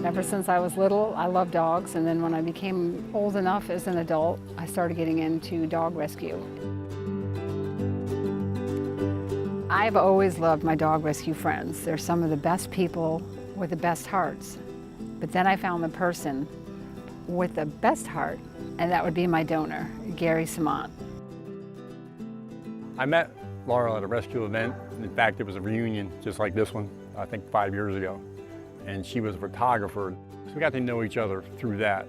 Ever since I was little, I loved dogs, and then when I became old enough as an adult, I started getting into dog rescue. I've always loved my dog rescue friends. They're some of the best people with the best hearts. But then I found the person with the best heart, and that would be my donor, Gary Simmont. I met Laurel at a rescue event. In fact, it was a reunion just like this one, I think 5 years ago. And she was a photographer. So we got to know each other through that.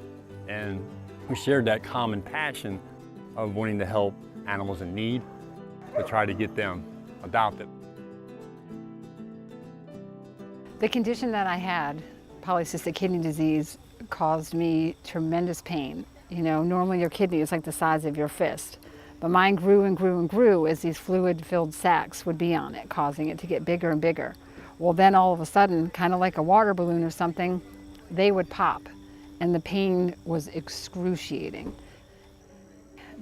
And we shared that common passion of wanting to help animals in need, to try to get them adopted. The condition that I had, polycystic kidney disease, caused me tremendous pain. You know, normally your kidney is like the size of your fist, but mine grew and grew and grew as these fluid-filled sacs would be on it, causing it to get bigger and bigger. Well, then all of a sudden, kind of like a water balloon or something, they would pop, and the pain was excruciating.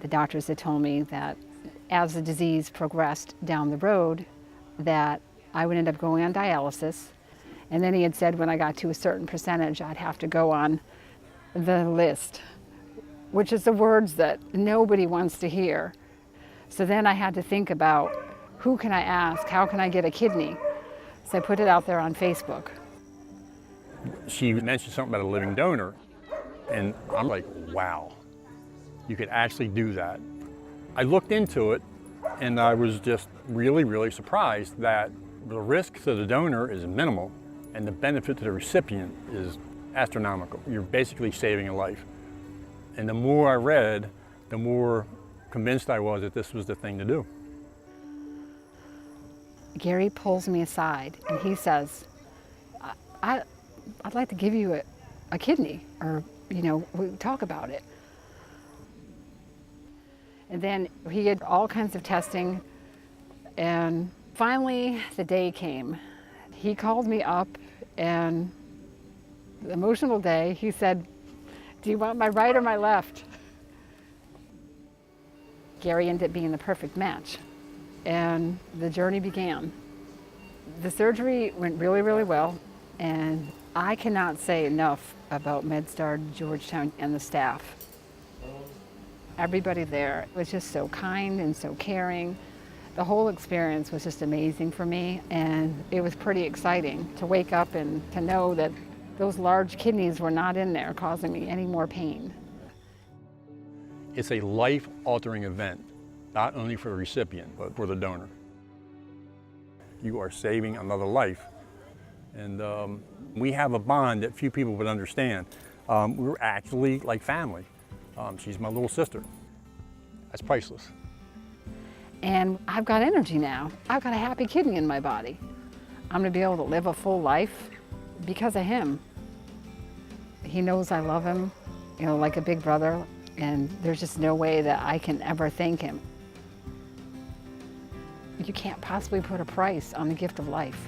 The doctors had told me that as the disease progressed down the road, that I would end up going on dialysis, and then he had said when I got to a certain percentage, I'd have to go on the list, which is the words that nobody wants to hear. So then I had to think about, who can I ask? How can I get a kidney? So I put it out there on Facebook. She mentioned something about a living donor, and I'm like, wow, you could actually do that. I looked into it, and I was just really, really surprised that the risk to the donor is minimal, and the benefit to the recipient is astronomical. You're basically saving a life. And the more I read, the more convinced I was that this was the thing to do. Gary pulls me aside and he says, I'd like to give you a kidney, or, you know, we talk about it. And then he did all kinds of testing, and finally the day came. He called me up, and the emotional day, he said, "Do you want my right or my left?" Gary ended up being the perfect match, and the journey began. The surgery went really, really well, and I cannot say enough about MedStar, Georgetown, and the staff. Everybody there was just so kind and so caring. The whole experience was just amazing for me, and it was pretty exciting to wake up and to know that those large kidneys were not in there causing me any more pain. It's a life-altering event, not only for the recipient, but for the donor. You are saving another life. And we have a bond that few people would understand. We're actually like family. She's my little sister. That's priceless. And I've got energy now. I've got a happy kidney in my body. I'm gonna be able to live a full life because of him. He knows I love him, you know, like a big brother, and there's just no way that I can ever thank him. You can't possibly put a price on the gift of life.